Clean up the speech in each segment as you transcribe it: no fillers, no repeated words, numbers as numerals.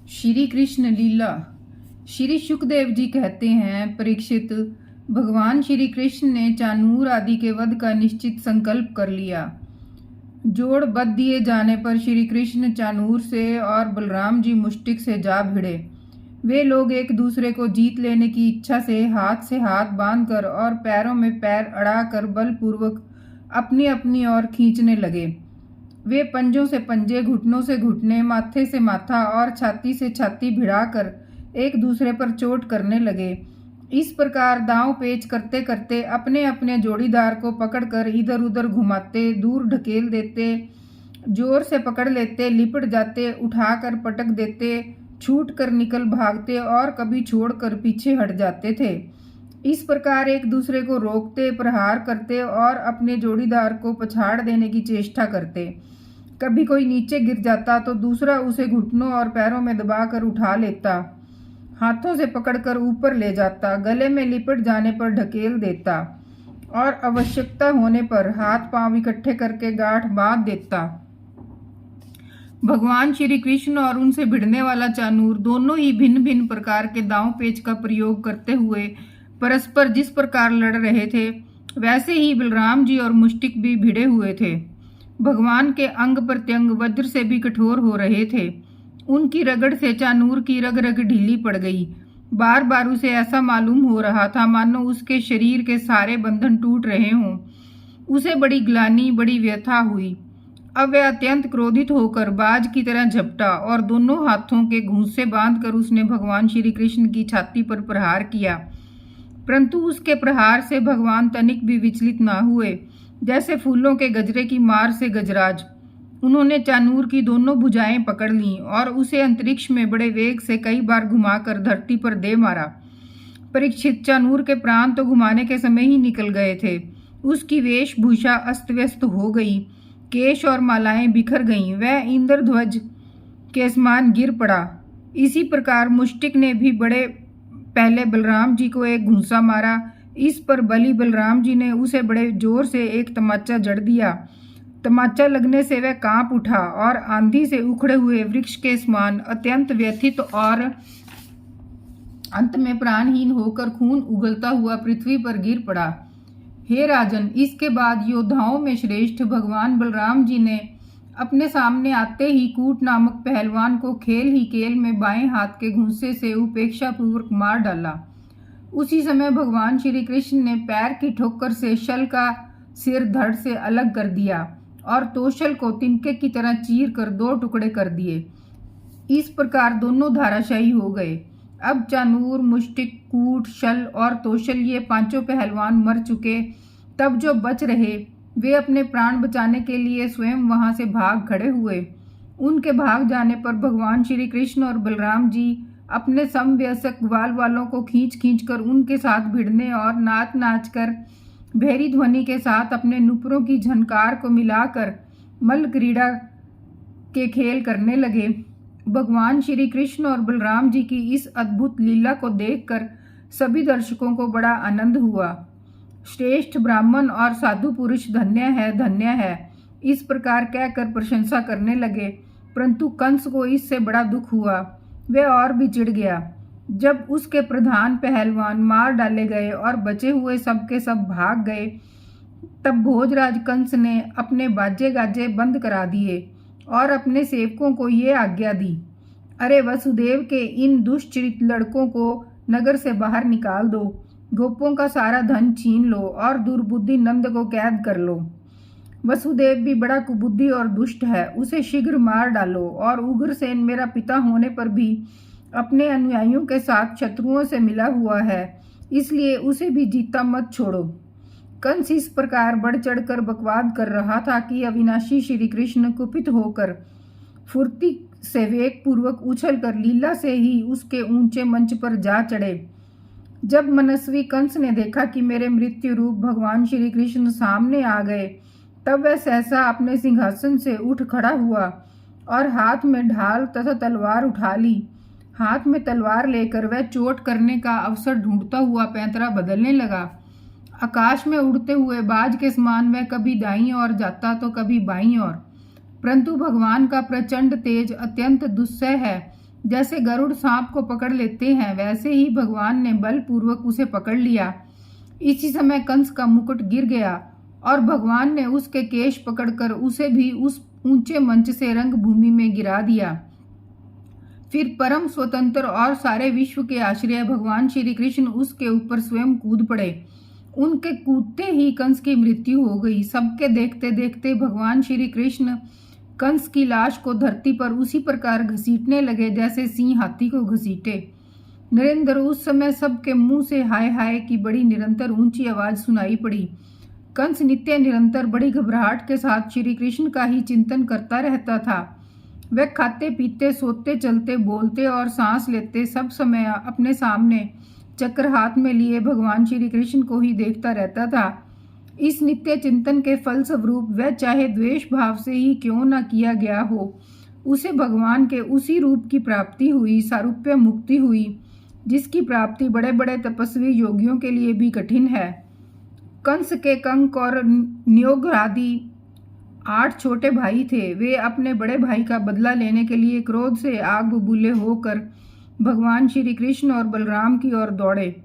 श्री कृष्ण लीला। श्री सुखदेव जी कहते हैं, परीक्षित, भगवान श्री कृष्ण ने चानूर आदि के वध का निश्चित संकल्प कर लिया। जोड़ बध दिए जाने पर श्री कृष्ण चानूर से और बलराम जी मुष्टिक से जा भिड़े। वे लोग एक दूसरे को जीत लेने की इच्छा से हाथ बांधकर और पैरों में पैर अड़ाकर बलपूर्वक अपनी अपनी ओर खींचने लगे। वे पंजों से पंजे, घुटनों से घुटने, माथे से माथा और छाती से छाती भिड़ाकर एक दूसरे पर चोट करने लगे। इस प्रकार दांव पेच करते करते अपने अपने जोड़ीदार को पकड़कर इधर उधर घुमाते, दूर ढकेल देते, जोर से पकड़ लेते, लिपट जाते, उठाकर पटक देते, छूट कर निकल भागते और कभी छोड़कर पीछे हट जाते थे। इस प्रकार एक दूसरे को रोकते, प्रहार करते और अपने जोड़ीदार को पछाड़ देने की चेष्टा करते। कभी कोई नीचे गिर जाता तो दूसरा उसे घुटनों और पैरों में दबाकर उठा लेता, हाथों से पकड़कर ऊपर ले जाता, गले में लिपट जाने पर ढकेल देता और आवश्यकता होने पर हाथ पांव इकट्ठे करके गांठ बांध देता। भगवान श्री कृष्ण और उनसे भिड़ने वाला चानूर दोनों ही भिन्न भिन्न प्रकार के दांव पेच का प्रयोग करते हुए परस्पर जिस प्रकार लड़ रहे थे, वैसे ही बलराम जी और मुष्टिक भी भिड़े हुए थे। भगवान के अंग प्रत्यंग वज्र से भी कठोर हो रहे थे। उनकी रगड़ से चानूर की रग रग ढीली पड़ गई। बार बार उसे ऐसा मालूम हो रहा था मानो उसके शरीर के सारे बंधन टूट रहे हों। उसे बड़ी ग्लानि, बड़ी व्यथा हुई। अब वह अत्यंत क्रोधित होकर बाज की तरह झपटा और दोनों हाथों के घूंसे बांधकर उसने भगवान श्री कृष्ण की छाती पर प्रहार किया। परंतु उसके प्रहार से भगवान तनिक भी विचलित न हुए, जैसे फूलों के गजरे की मार से गजराज। उन्होंने चानूर की दोनों भुजाएं पकड़ लीं और उसे अंतरिक्ष में बड़े वेग से कई बार घुमाकर धरती पर दे मारा। परीक्षित, चानूर के प्राण तो घुमाने के समय ही निकल गए थे। उसकी वेशभूषा अस्त व्यस्त हो गई, केश और मालाएं बिखर गईं, वह इंद्रध्वज के समान गिर पड़ा। इसी प्रकार मुष्टिक ने भी बड़े पहले बलराम जी को एक घूंसा मारा। इस पर बली बलराम जी ने उसे बड़े जोर से एक तमाचा जड़ दिया। तमाचा लगने से वह कांप उठा और आंधी से उखड़े हुए वृक्ष के समान अत्यंत व्यथित और अंत में प्राणहीन होकर खून उगलता हुआ पृथ्वी पर गिर पड़ा। हे राजन, इसके बाद योद्धाओं में श्रेष्ठ भगवान बलराम जी ने अपने सामने आते ही कूट नामक पहलवान को खेल ही खेल में बाएं हाथ के घूंसे से उपेक्षा पूर्वक मार डाला। उसी समय भगवान श्री कृष्ण ने पैर की ठोकर से शल का सिर धड़ से अलग कर दिया और तोशल को तिनके की तरह चीर कर दो टुकड़े कर दिए। इस प्रकार दोनों धाराशायी हो गए। अब चानूर, मुष्टिक, कूट, शल और तोशल ये पांचों पहलवान मर चुके। तब जो बच रहे वे अपने प्राण बचाने के लिए स्वयं वहां से भाग खड़े हुए। उनके भाग जाने पर भगवान श्री कृष्ण और बलराम जी अपने समवयस्क ग्वाल वालों को खींच खींच कर उनके साथ भिड़ने और नाच नाच कर भेरी ध्वनि के साथ अपने नुपुरों की झनकार को मिलाकर मल्ल क्रीड़ा के खेल करने लगे। भगवान श्री कृष्ण और बलराम जी की इस अद्भुत लीला को देखकर सभी दर्शकों को बड़ा आनंद हुआ। श्रेष्ठ ब्राह्मण और साधु पुरुष धन्य है, धन्य है, इस प्रकार कहकर प्रशंसा करने लगे। परंतु कंस को इससे बड़ा दुख हुआ। वह और भी चिढ़ गया। जब उसके प्रधान पहलवान मार डाले गए और बचे हुए सब के सब भाग गए, तब भोजराज कंस ने अपने बाजे गाजे बंद करा दिए और अपने सेवकों को ये आज्ञा दी, अरे वसुदेव के इन दुष्चरित लड़कों को नगर से बाहर निकाल दो, गोपों का सारा धन छीन लो और दुर्बुद्धि नंद को कैद कर लो। वसुदेव भी बड़ा कुबुद्धि और दुष्ट है, उसे शीघ्र मार डालो। और उग्रसेन मेरा पिता होने पर भी अपने अनुयायियों के साथ शत्रुओं से मिला हुआ है, इसलिए उसे भी जीता मत छोड़ो। कंस इस प्रकार बढ़ चढ़कर बकवाद कर रहा था कि अविनाशी श्री कृष्ण कुपित होकर फुर्ती से वेग पूर्वक उछल कर लीला से ही उसके ऊंचे मंच पर जा चढ़े। जब मनस्वी कंस ने देखा कि मेरे मृत्यु रूप भगवान श्री कृष्ण सामने आ गए, तब वह सहसा अपने सिंहासन से उठ खड़ा हुआ और हाथ में ढाल तथा तलवार उठा ली। हाथ में तलवार लेकर वह चोट करने का अवसर ढूंढता हुआ पैंतरा बदलने लगा। आकाश में उड़ते हुए बाज के समान वह कभी दाईं ओर जाता तो कभी बाईं ओर। परंतु भगवान का प्रचंड तेज अत्यंत दुस्सह है। जैसे गरुड़ सांप को पकड़ लेते हैं, वैसे ही भगवान ने बलपूर्वक उसे पकड़ लिया। इसी समय कंस का मुकुट गिर गया और भगवान ने उसके केश पकड़कर उसे भी उस ऊंचे मंच से रंगभूमि में गिरा दिया। फिर परम स्वतंत्र और सारे विश्व के आश्रय भगवान श्री कृष्ण उसके ऊपर स्वयं कूद पड़े। उनके कूदते ही कंस की मृत्यु हो गई। सबके देखते देखते भगवान श्री कृष्ण कंस की लाश को धरती पर उसी प्रकार घसीटने लगे जैसे सिंह हाथी को घसीटे। नरेंद्र, उस समय सबके मुंह से हाय हाय की बड़ी निरंतर ऊंची आवाज सुनाई पड़ी। कंस नित्य निरंतर बड़ी घबराहट के साथ श्री कृष्ण का ही चिंतन करता रहता था। वह खाते पीते, सोते, चलते, बोलते और सांस लेते सब समय अपने सामने चक्र हाथ में लिए भगवान श्री कृष्ण को ही देखता रहता था। इस नित्य चिंतन के फलस्वरूप वह चाहे द्वेष भाव से ही क्यों न किया गया हो, उसे भगवान के उसी रूप की प्राप्ति हुई, सारूप्य मुक्ति हुई, जिसकी प्राप्ति बड़े बड़े तपस्वी योगियों के लिए भी कठिन है। कंस के कंक और नियोग आदि 8 छोटे भाई थे। वे अपने बड़े भाई का बदला लेने के लिए क्रोध से आग बबूले होकर भगवान श्री कृष्ण और बलराम की ओर दौड़े।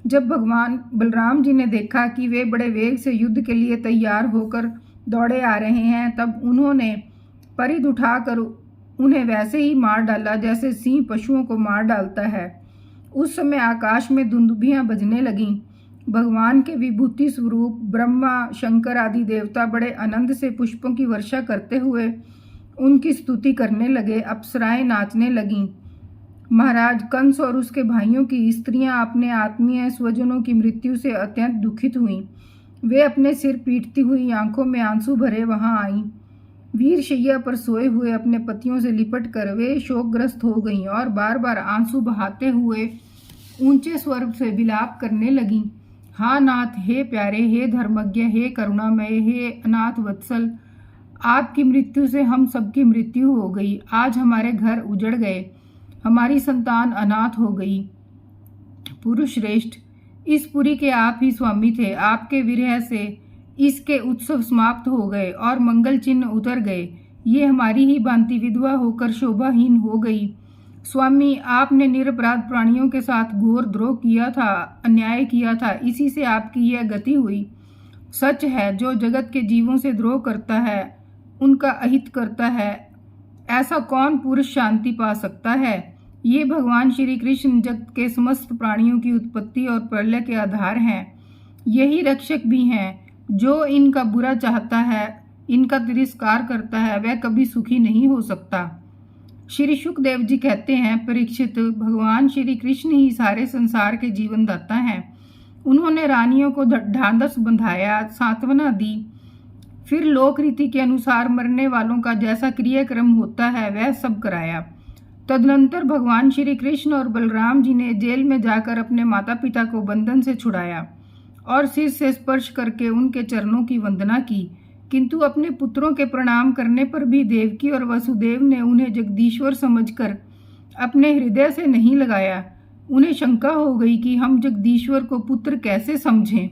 जब भगवान बलराम जी ने देखा कि वे बड़े वेग से युद्ध के लिए तैयार होकर दौड़े आ रहे हैं, तब उन्होंने परिध उठाकर उन्हें वैसे ही मार डाला जैसे सिंह पशुओं को मार डालता है। उस समय आकाश में दुंदुभियां बजने लगीं। भगवान के विभूति स्वरूप ब्रह्मा, शंकर आदि देवता बड़े आनंद से पुष्पों की वर्षा करते हुए उनकी स्तुति करने लगे। अप्सराएं नाचने लगीं। महाराज, कंस और उसके भाइयों की स्त्रियां अपने आत्मीय स्वजनों की मृत्यु से अत्यंत दुखित हुईं। वे अपने सिर पीटती हुई, आंखों में आंसू भरे वहां आईं। वीर शैया पर सोए हुए अपने पतियों से लिपट कर वे शोकग्रस्त हो गईं और बार बार आंसू बहाते हुए ऊंचे स्वर से विलाप करने लगीं। हा नाथ, हे प्यारे, हे धर्मज्ञ, हे करुणामय, हे अनाथ वत्सल, आपकी मृत्यु से हम सबकी मृत्यु हो गई। आज हमारे घर उजड़ गए, हमारी संतान अनाथ हो गई। पुरुष श्रेष्ठ, इस पुरी के आप ही स्वामी थे। आपके विरह से इसके उत्सव समाप्त हो गए और मंगल चिन्ह उतर गए। ये हमारी ही भांति विधवा होकर शोभाहीन हो गई। स्वामी, आपने निरपराध प्राणियों के साथ घोर द्रोह किया था, अन्याय किया था, इसी से आपकी यह गति हुई। सच है, जो जगत के जीवों से द्रोह करता है, उनका अहित करता है, ऐसा कौन पुरुष शांति पा सकता है। ये भगवान श्री कृष्ण जगत के समस्त प्राणियों की उत्पत्ति और प्रलय के आधार हैं। यही रक्षक भी हैं। जो इनका बुरा चाहता है, इनका तिरस्कार करता है, वह कभी सुखी नहीं हो सकता। श्री शुकदेव जी कहते हैं, परीक्षित, भगवान श्री कृष्ण ही सारे संसार के जीवन दाता हैं। उन्होंने रानियों को ढांढस बंधाया, सांत्वना दी, फिर लोक रीति के अनुसार मरने वालों का जैसा क्रियाक्रम होता है वह सब कराया। तदनंतर भगवान श्री कृष्ण और बलराम जी ने जेल में जाकर अपने माता पिता को बंधन से छुड़ाया और सिर से स्पर्श करके उनके चरणों की वंदना की। किंतु अपने पुत्रों के प्रणाम करने पर भी देवकी और वसुदेव ने उन्हें जगदीश्वर समझकर अपने हृदय से नहीं लगाया। उन्हें शंका हो गई कि हम जगदीश्वर को पुत्र कैसे समझें।